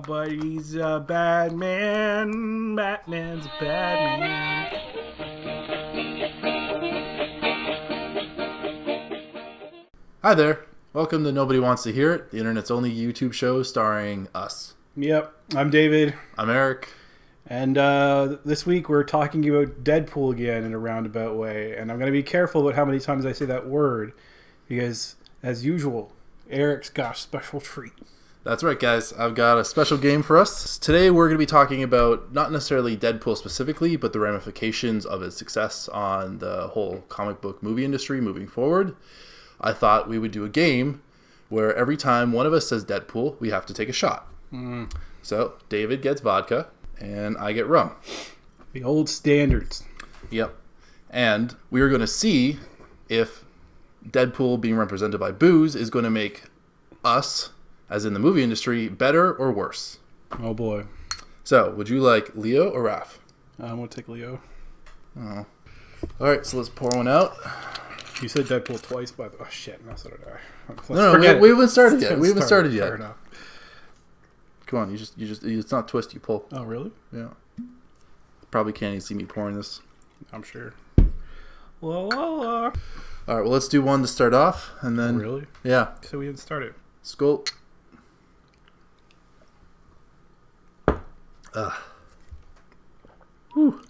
But he's a bad man. Batman's a bad man. Hi there. Welcome to Nobody Wants to Hear It, the internet's only YouTube show starring us. Yep, I'm David. I'm Eric. And this week we're talking about Deadpool again in a roundabout way. And I'm going to be careful about how many times I say that word. Because, as usual, Eric's got a special treat. That's right, guys. I've got a special game for us. Today we're going to be talking about not necessarily Deadpool specifically, but the ramifications of its success on the whole comic book movie industry moving forward. I thought we would do a game where every time one of us says Deadpool, we have to take a shot. So David gets vodka and I get rum. The old standards. Yep. And we are going to see if Deadpool being represented by booze is going to make us, as in the movie industry, better or worse. Oh boy. So, would you like Leo or Raph? I'm going to take Leo. Oh. Alright, so let's pour one out. You said Deadpool twice, by the way. Oh shit, no, so did I. No, we haven't started yet. We haven't started yet. Fair enough. Come on, you just, it's not twist, you pull. Oh, really? Yeah. Probably can't even see me pouring this. I'm sure. La, la, la. Alright, well, let's do one to start off, and then... Oh, really? Yeah. So we didn't start it. Skull. Whew.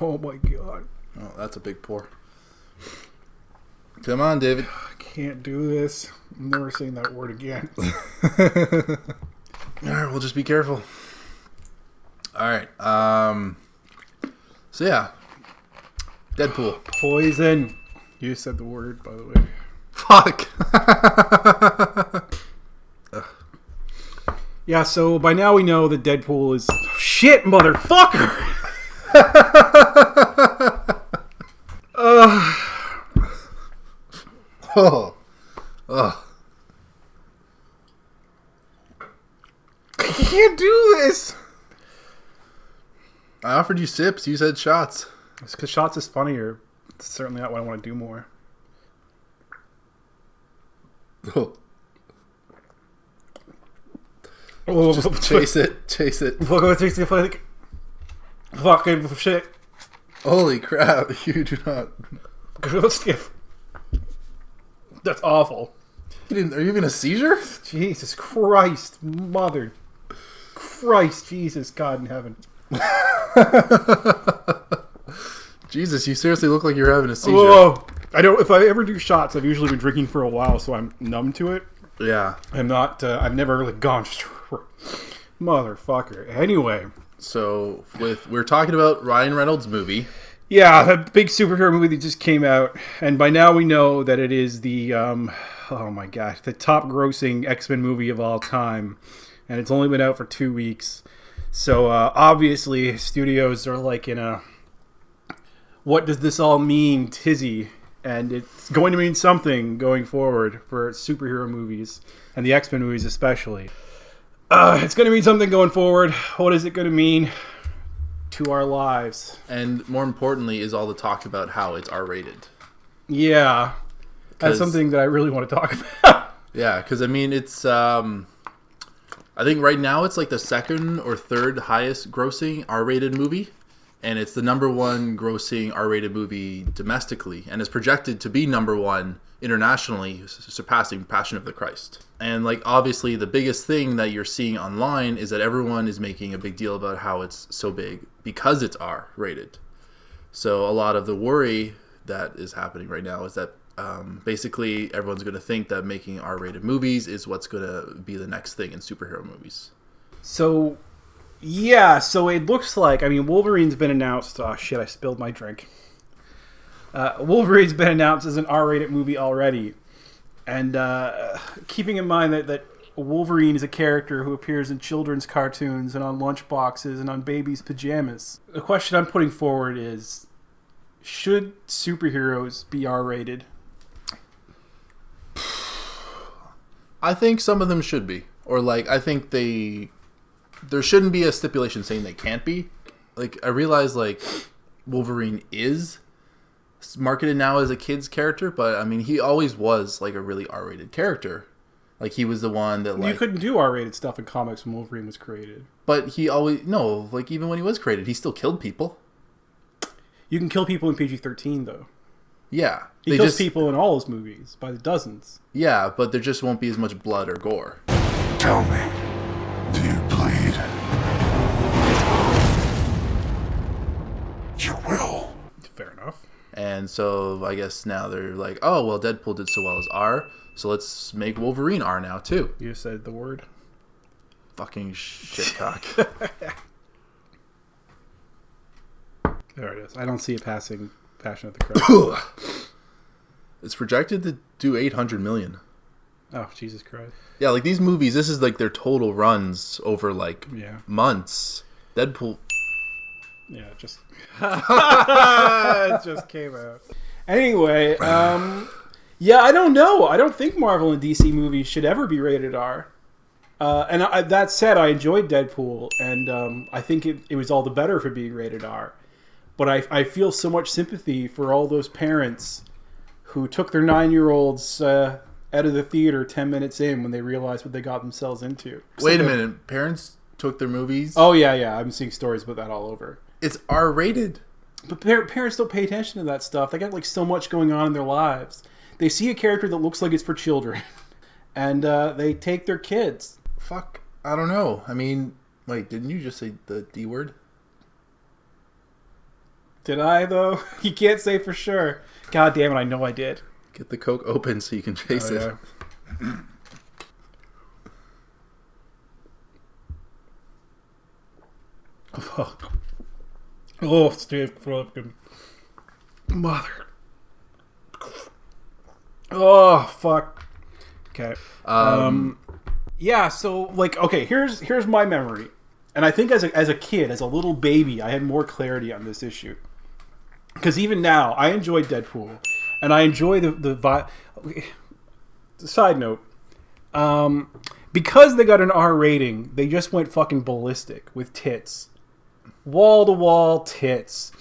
Oh my god. Oh, that's a big pour. Come on, David. I can't do this. I'm never saying that word again. Alright, we'll just be careful. Alright, so yeah. Deadpool. Poison. You said the word, by the way. Fuck! Yeah, so by now we know that Deadpool is... Shit, motherfucker! Oh. Oh. I can't do this! I offered you sips, you said shots. It's because shots is funnier. It's certainly not what I want to do more. Oh. Oh, Just chase it, chase it. Fucking shit. Holy crap, you do not. That's awful. Are you having a seizure? Jesus Christ, mother. Christ, Jesus, God in heaven. Jesus, you seriously look like you're having a seizure. Whoa. I don't. If I ever do shots, I've usually been drinking for a while, so I'm numb to it. Yeah. I'm not. I've never really gone. Motherfucker. Anyway. So we're talking about Ryan Reynolds' movie. Yeah, that big superhero movie that just came out, and by now we know that it is the oh my god, the top grossing X-Men movie of all time, and it's only been out for 2 weeks. So obviously studios are like in a what does this all mean tizzy, and it's going to mean something going forward for superhero movies and the X-Men movies especially. It's going to mean something going forward. What is it going to mean to our lives? And more importantly is all the talk about how it's R-rated. Yeah. That's something that I really want to talk about. Yeah, because I mean, it's I think right now it's like the second or third highest grossing R-rated movie, and it's the number one grossing R-rated movie domestically, and is projected to be number one internationally, surpassing Passion of the Christ. And like obviously the biggest thing that you're seeing online is that everyone is making a big deal about how it's so big because it's R-rated. So a lot of the worry that is happening right now is that basically everyone's going to think that making R-rated movies is what's going to be the next thing in superhero movies. So, yeah, so it looks like, I mean, Wolverine's been announced. Oh, shit, I spilled my drink. Wolverine's been announced as an R-rated movie already. And keeping in mind that Wolverine is a character who appears in children's cartoons and on lunchboxes and on babies' pajamas. The question I'm putting forward is, should superheroes be R-rated? I think some of them should be. Or like, I think there shouldn't be a stipulation saying they can't be. Like, I realize like Wolverine is marketed now as a kid's character, but I mean, he always was like a really R-rated character. Like he was the one that like you couldn't do R-rated stuff in comics when Wolverine was created. But he always like even when he was created, he still killed people. You can kill people in PG-13 though. Yeah, he kills people in all his movies by the dozens. Yeah, but there just won't be as much blood or gore. Tell me, do you bleed? You will. Fair enough. And so I guess now they're like, oh well, Deadpool did so well as R, so let's make Wolverine R now too. You said the word. Fucking shitcock. There it is. I don't see it passing Passion of the Christ. It's projected to do 800 million. Oh, Jesus Christ. Yeah, like these movies, this is like their total runs over like months. Deadpool. Yeah, it just it just came out. Anyway, yeah, I don't know. I don't think Marvel and DC movies should ever be rated R. That said, I enjoyed Deadpool, and I think it was all the better for being rated R. But I feel so much sympathy for all those parents who took their 9-year-olds out of the theater 10 minutes in when they realized what they got themselves into. Wait a minute. Parents took their movies? Oh, yeah. I'm seeing stories about that all over. It's R-rated. But parents don't pay attention to that stuff. They got like so much going on in their lives. They see a character that looks like it's for children, and they take their kids. Fuck. I don't know. I mean, wait, didn't you just say the D word? Did I, though? You can't say for sure. God damn it, I know I did. Get the Coke open so you can chase it. Yeah. Oh, Steve fucking mother. Oh, fuck. Okay. Yeah, so, like, okay, here's my memory. And I think as a kid, as a little baby, I had more clarity on this issue. Because even now, I enjoy Deadpool. And I enjoy the side note. Because they got an R rating, they just went fucking ballistic with tits. Wall-to-wall tits.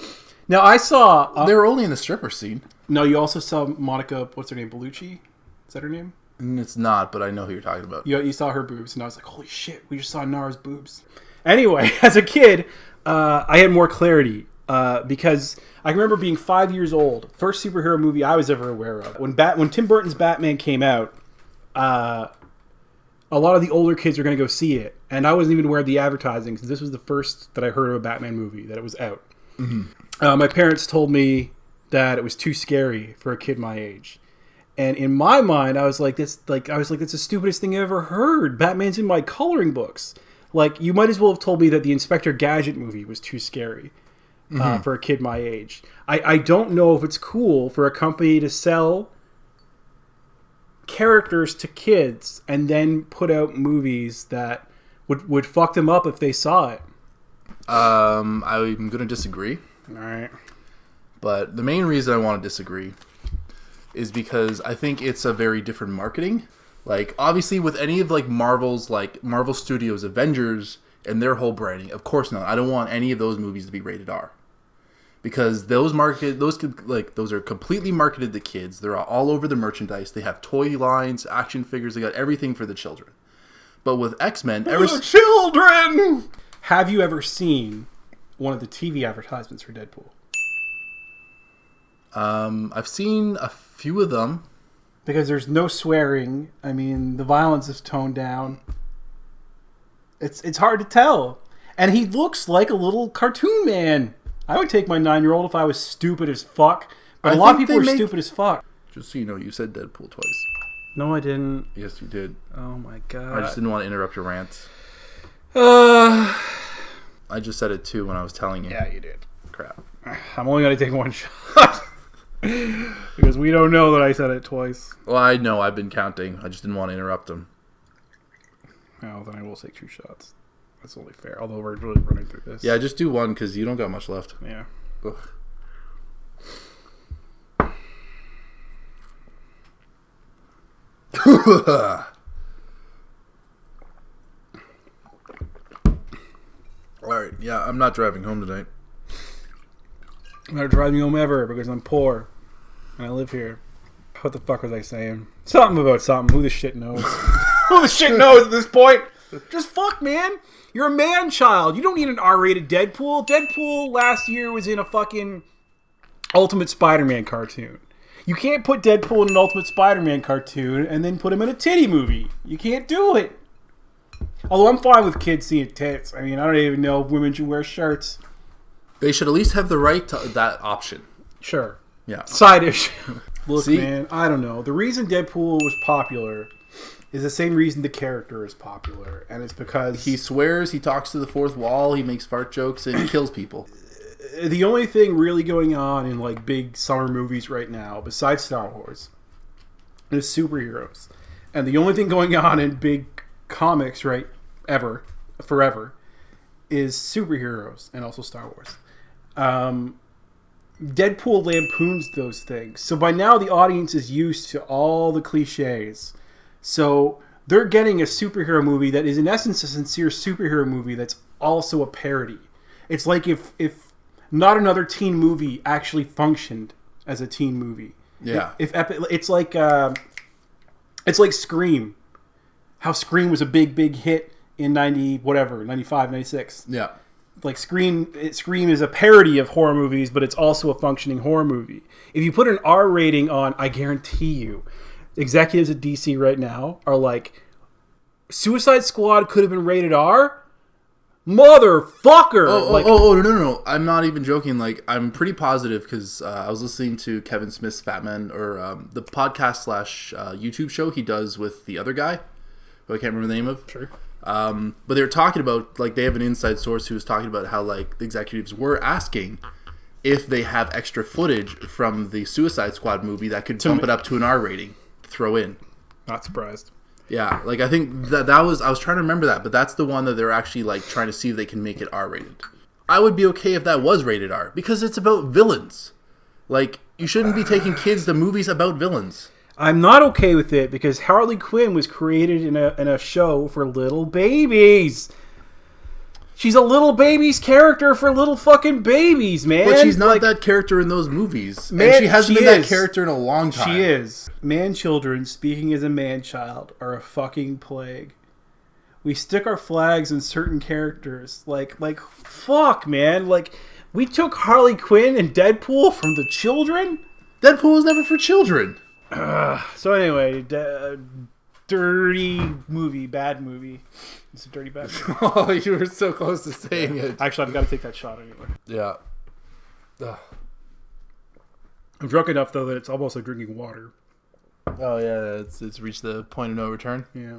Now, I saw... they were only in the stripper scene. No, you also saw Monica, what's her name, Bellucci? Is that her name? It's not, but I know who you're talking about. You saw her boobs, and I was like, holy shit, we just saw Nara's boobs. Anyway, as a kid, I had more clarity, because I remember being 5 years old, first superhero movie I was ever aware of. When Tim Burton's Batman came out, a lot of the older kids were going to go see it, and I wasn't even aware of the advertising, because this was the first that I heard of a Batman movie, that it was out. Mm-hmm. My parents told me that it was too scary for a kid my age. And in my mind, I was like, that's the stupidest thing I ever heard. Batman's in my coloring books. Like, you might as well have told me that the Inspector Gadget movie was too scary for a kid my age. I don't know if it's cool for a company to sell characters to kids and then put out movies that would fuck them up if they saw it. I'm going to disagree. All right. But the main reason I want to disagree is because I think it's a very different marketing. Like, obviously, with any of, like, Marvel Studios, Avengers, and their whole branding, of course not. I don't want any of those movies to be rated R. Because those are completely marketed to kids. They're all over the merchandise. They have toy lines, action figures. They got everything for the children. But with X-Men... children! Have you ever seen one of the TV advertisements for Deadpool? I've seen a few of them. Because there's no swearing. I mean, the violence is toned down. It's hard to tell. And he looks like a little cartoon man. I would take my 9-year-old if I was stupid as fuck. But a lot of people are stupid as fuck. Just so you know, you said Deadpool twice. No, I didn't. Yes, you did. Oh my god. I just didn't want to interrupt your rant. I just said it too when I was telling you. Yeah, you did. Crap. I'm only going to take one shot. Because we don't know that I said it twice. Well, I know. I've been counting. I just didn't want to interrupt him. Oh, then I will take 2 shots. That's only fair. Although we're really running through this. Yeah, just do one because you don't got much left. Yeah. Ugh. Alright, yeah, I'm not driving home tonight. I'm not driving home ever because I'm poor. And I live here. What the fuck was I saying? Something about something. Who the shit knows? Who the shit knows at this point? Just fuck, man. You're a man child. You don't need an R-rated Deadpool. Deadpool last year was in a fucking Ultimate Spider-Man cartoon. You can't put Deadpool in an Ultimate Spider-Man cartoon and then put him in a titty movie. You can't do it. Although I'm fine with kids seeing tits. I mean, I don't even know if women should wear shirts. They should at least have the right to that option. Sure. Yeah. Side issue. Look, See? man, I don't know. The reason Deadpool was popular is the same reason the character is popular. And it's because... He swears, he talks to the fourth wall, he makes fart jokes, and he kills people. The only thing really going on in like big summer movies right now, besides Star Wars, is superheroes. And the only thing going on in big comics forever, is superheroes and also Star Wars. Deadpool lampoons those things. So by now the audience is used to all the cliches. So they're getting a superhero movie that is in essence a sincere superhero movie that's also a parody. It's like if not another teen movie actually functioned as a teen movie. Yeah. It's like Scream. How Scream was a big hit in 95, 96. Yeah. Like Scream is a parody of horror movies, but it's also a functioning horror movie. If you put an R rating on, I guarantee you, executives at DC right now are like, Suicide Squad could have been rated R? Motherfucker! No. I'm not even joking. Like, I'm pretty positive because I was listening to Kevin Smith's Fat Man, or the podcast / YouTube show he does with the other guy, who I can't remember the name of. Sure. But they were talking about, like, they have an inside source who was talking about how, like, the executives were asking if they have extra footage from the Suicide Squad movie that could bump it up to an R rating to throw in. Not surprised. Yeah, like, I think that was, I was trying to remember that, but that's the one that they're actually, like, trying to see if they can make it R rated. I would be okay if that was rated R, because it's about villains. Like, you shouldn't be taking kids to movies about villains. I'm not okay with it because Harley Quinn was created in a show for little babies. She's a little baby's character for little fucking babies, man. But she's not that character in those movies. And she hasn't been that character in a long time. She is. Man children, speaking as a man child, are a fucking plague. We stick our flags in certain characters. Like fuck, man. Like, we took Harley Quinn and Deadpool from the children? Deadpool was never for children. So anyway, dirty movie, bad movie. It's a dirty bad movie. Oh, you were so close to saying it. Actually, I've got to take that shot anyway. Yeah. I'm drunk enough though that it's almost like drinking water. Oh yeah, it's reached the point of no return. Yeah.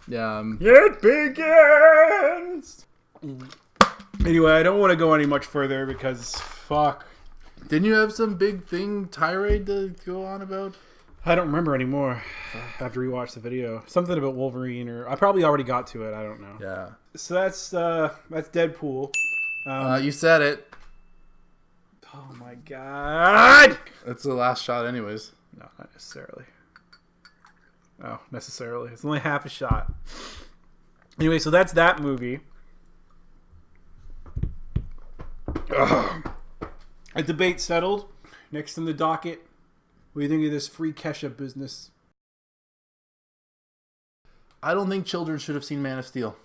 Yeah. It begins. Anyway, I don't want to go any much further because fuck. Didn't you have some big thing tirade to go on about? I don't remember anymore. I have to rewatch the video. Something about Wolverine, or I probably already got to it. I don't know. Yeah. So that's Deadpool. You said it. Oh my god! That's the last shot, anyways. No, not necessarily. Oh, necessarily. It's only half a shot. Anyway, so that's that movie. Ugh. A debate settled. Next on the docket. What do you think of this free Kesha business? I don't think children should have seen Man of Steel.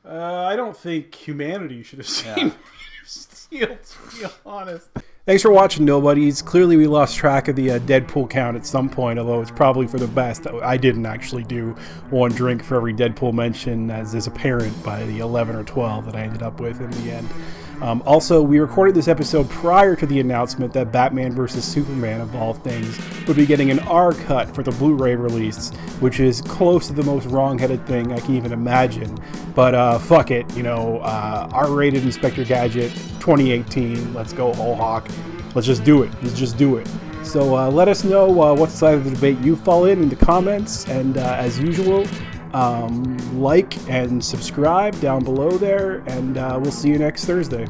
I don't think humanity should have seen Man of Steel, to be honest. Thanks for watching, Nobodies. Clearly we lost track of the Deadpool count at some point, although it's probably for the best. I didn't actually do one drink for every Deadpool mention, as is apparent by the 11 or 12 that I ended up with in the end. Also, we recorded this episode prior to the announcement that Batman vs. Superman, of all things, would be getting an R cut for the Blu-ray release, which is close to the most wrong-headed thing I can even imagine. But fuck it, R-rated Inspector Gadget 2018. Let's go, whole hawk. Let's just do it. So let us know what side of the debate you fall in the comments, and as usual, like and subscribe down below there, and we'll see you next Thursday.